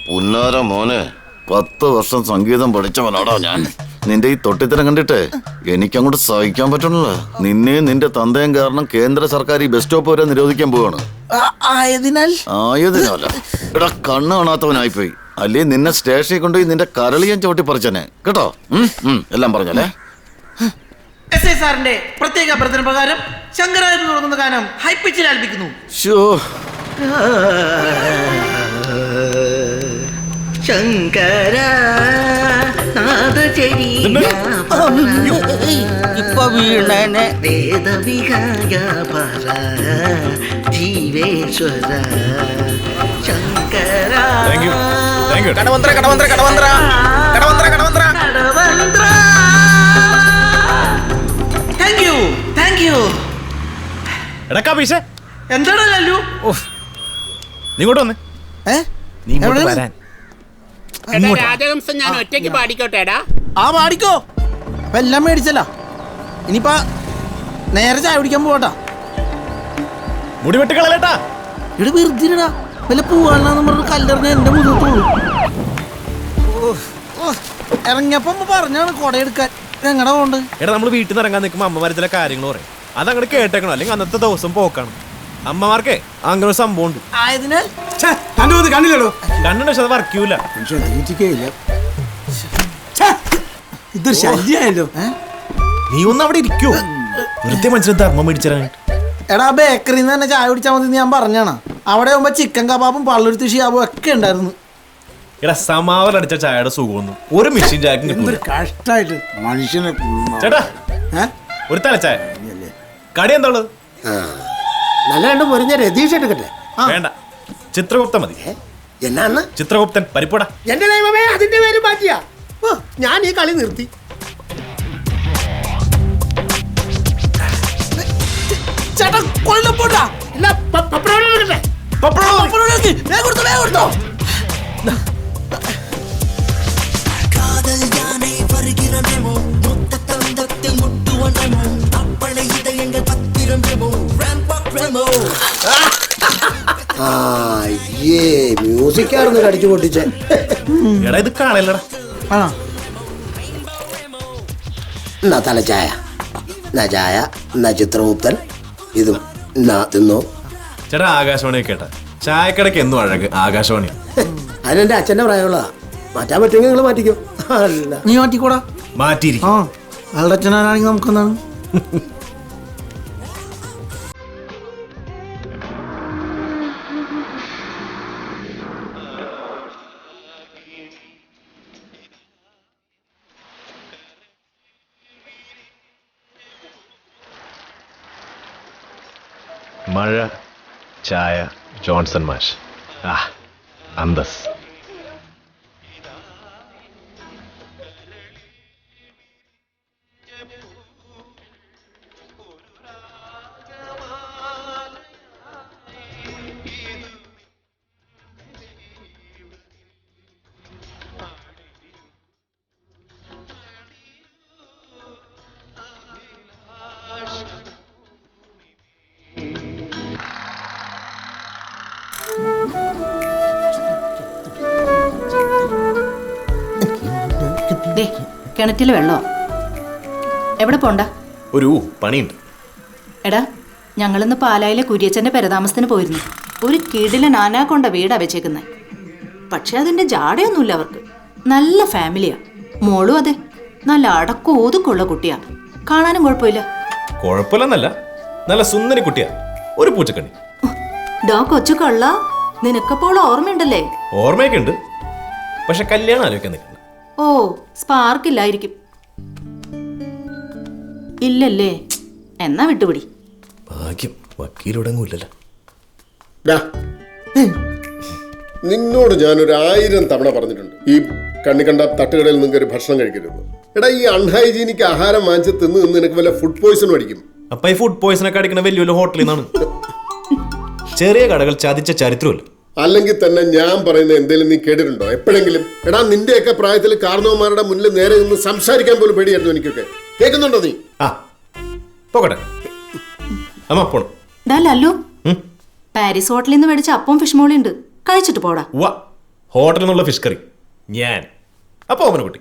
പുന്നാര മോനെ, 10 വർഷം സംഗീതം പഠിച്ചവനാടാ ഞാൻ. നിന്റെ ഈ തൊട്ടിത്തരം കണ്ടിട്ട് എനിക്കങ്ങോട്ട് സഹിക്കാൻ പറ്റണല്ലോ. നിന്നെ നിന്റെ തന്തയും കാരണം കേന്ദ്ര സർക്കാർ ഈ ബസ് സ്റ്റോപ്പ് വരെ നിരോധിക്കാൻ പോവാണ്. ആയതിനാല എടാ കണ്ണ് കാണാത്തവനായിപ്പോയി. അല്ലേ നിന്നെ സ്റ്റേഷനിൽ കൊണ്ടുപോയി നിന്റെ കരളിയൻ ചവിട്ടി പറിച്ചനെ കേട്ടോ. എല്ലാം പറഞ്ഞല്ലേ. സാറിന്റെ പ്രത്യേക അഭ്യർത്ഥന പ്രകാരം ശങ്കരാചാര്യ തുടങ്ങുന്ന ഗാനം ഹൈ പിച്ചിൽ ആലപിക്കുന്നു. ശങ്കര ഇപ്പൊ വീണനെ വേദവിഹായ പര ജീവേശ്വര ശങ്കര കടവന്ത്ര കടവന്ത്ര കടവന്ത്ര കടവന്ത്ര കടവന്ത്ര കടവന്ത്ര. Thank you. എന്താടാ ലല്ലു, നീ ഇങ്ങോട്ട് വന്നേ. നീ ഇങ്ങോട്ട് വരാൻ. രാജഹംസം ഞാൻ ഒറ്റയ്ക്ക് പാടിക്കോട്ടേടാ. ആ പാടിക്കോ, എല്ലാം മേടിച്ചല്ല. ഇനിയിപ്പാ നേരെ ചായ കുടിക്കാൻ പോകട്ടാ. മുടി വെട്ടിക്കളട്ടാ. ഇവിടെ വെറുതെ വല്ല പൂവാണെന്ന് പറഞ്ഞ് കല്ലെറിഞ്ഞ എന്റെ മുഖത്തോളൂ. ഇറങ്ങിയപ്പോ പറഞ്ഞാണ് കൊടയെടുക്കാൻ. എങ്ങടാ പോണ്ട്? എടാ നമ്മൾ വീട്ടിൽ നിന്ന് ഇറങ്ങാൻ നിൽക്കുമ്പോൾ അമ്മമാര് ചില കാര്യങ്ങൾ പറയും. അതങ്ങോട്ട് കേട്ടേക്കണം, അല്ലെങ്കിൽ അന്നത്തെ ദിവസം പോക്കാണ്. അമ്മമാർക്കേ അങ്ങനെ ഒരു സംഭവം ഉണ്ട്. കണ്ടില്ലല്ലോ, കണ്ണുണ്ട് പക്ഷെ അത് വർക്കൂല. ഇതൊരു ശല്യായല്ലോ. നീ ഒന്ന് അവിടെ ഇരിക്കോ, വെറുതെ മനസ്സിലായി ധർമ്മം മേടിച്ചാണ്. എടാ ബേക്കറിന്ന് തന്നെ ചായ കുടിച്ചാൽ മതി ഞാൻ പറഞ്ഞാണ്. അവിടെ ആകുമ്പോ ചിക്കൻ കബാബും പള്ളുരുത്തി ഷിയാബും ഒക്കെ ഉണ്ടായിരുന്നു. എടാ സമാവൽ അടിച്ച ചായയുടെ സുഖമൊന്നും ഒരു മെഷീൻ ചായക്കും കിട്ടും. കഷ്ടായിട്ട് മനുഷ്യനെ. ചേട്ടാ ഒരു തലച്ചായ കടി എന്താ ഉള്ളത്? നല്ല കണ്ട് പൊരിഞ്ഞ രതീഷ് എടുക്കട്ടെ. വേണ്ട, ചിത്രഗുപ്തൻ മതി. എന്നാന്ന്? ചിത്രഗുപ്തൻ പരിപ്പൂട. എന്റെ ദൈവമേ, അതിന്റെ പേര് മാറ്റിയാ ഞാൻ ഈ കളി നിർത്തി. ചേട്ടാ കൊല്ലപ്പോട്ടാ. മ്യൂസിക്കായിരുന്നു കടിച്ചു പൊട്ടിച്ചേ. എടാ ഇത് കാണല്ലടാ. എന്നാ തലച്ചായ, എന്നാ ചായ, എന്നാ ചിത്രഗുപ്തൻ, ഇതും എന്നാ തിന്നോ. ചേട്ടാ ആകാശവാണി കേട്ടാ, ചായക്കടക്ക് എന്നും അഴക് ആകാശവാണി. അതിനെന്റെ അച്ഛന്റെ പ്രായമുള്ളതാ. മാറ്റാൻ പറ്റുമെങ്കിൽ നിങ്ങൾ മാറ്റിക്കോ. അല്ല നീ മാറ്റിക്കൂടാ. മാറ്റിയിരിക്കും. ആളുടെ അച്ഛനാണെങ്കിൽ നമുക്കെന്താണ്. മഴ, ചായ, ജോൺസൺ മാഷ്, അന്തസ്. കിണറ്റിൽ വെള്ളോ? എവിടെ പോണ്ട? ഒരു പണിയുണ്ട്. എടാ, ഞങ്ങളിന്ന് പാലായിലെ കുര്യച്ചന്റെ പെരതാമസത്തിന് പോയിരുന്നു. ഒരു കിടില നാനാക്കൊണ്ട വീടാ വെച്ചേക്കുന്നത്. പക്ഷെ അതിന്റെ ജാടയൊന്നുമില്ല അവർക്ക്. നല്ല ഫാമിലിയാ. മോളും അതെ, നല്ല അടക്കം ഒതുക്കുള്ള കുട്ടിയാ. കാണാനും കുഴപ്പമില്ല. കുഴപ്പമില്ലെന്നല്ല, നല്ല സുന്ദരി കുട്ടിയാ. ഒരു പൂച്ചക്കണ്ണി. ഡോ കൊച്ചു കള്ള, നിനക്കപ്പോൾ ഓർമ്മയുണ്ടല്ലേ? ഓർമ്മയൊക്കെ ഉണ്ട്, പക്ഷെ കല്യാണം ആലോചിക്കാൻ നിൽക്കണം. ഓ, സ്പാർക്കില്ലായിരിക്കും. ഇല്ലല്ലേ? എന്നാ വിട്ടുപിടി. ഭാഗ്യം വക്കീലുടങ്ങൂല്ലല്ലോ. ഡാ, നിന്നോട് ഞാനൊരു 1000 തവണ പറഞ്ഞിട്ടുണ്ട് ഈ കണ്ണിക്കണ്ട തട്ടുകടയിൽ നിന്ന് ഒരു ഭക്ഷണം കഴിക്കരുത്. എടാ, ഈ അൺഹൈജീനിക് ആഹാരം വാങ്ങിച്ച് തിന്ന് നിന്ന് നിനക്ക് വല്ല ഫുഡ് പോയിസണും അടിക്കും. അപ്പൊ ഈ ഫുഡ് പോയിസൺ ഒക്കെ അടിക്കുന്ന വലിയ വലിയ ഹോട്ടലിൽ നിന്നാണ്. ചെറിയ കടകൾ ചതിച്ച ചരിത്രമില്ല. അല്ലെങ്കിൽ തന്നെ ഞാൻ പറയുന്ന എന്തെങ്കിലും നീ കേട്ടിട്ടുണ്ടോ എപ്പോഴെങ്കിലും? എടാ, നിന്റെയൊക്കെ പ്രായത്തിൽ കാരണവന്മാരുടെ മുന്നിൽ നേരെ നിന്ന് സംസാരിക്കാൻ പോലും പേടിയായിരുന്നു എനിക്കൊക്കെ. കേൾക്കുന്നുണ്ടോ നീ? ആ പോകട്ടെ, അമ്മ പോണം. ഡാ ലല്ലു, പാരീസ് ഹോട്ടലിൽ നിന്ന് മേടിച്ച അപ്പം ഫിഷ് മോളി ഉണ്ട്, കഴിച്ചിട്ട് പോടാ. ഹോട്ടലിൽ നിന്നുള്ള ഫിഷ് കറി ഞാൻ. അപ്പൊ ഓമന കുട്ടി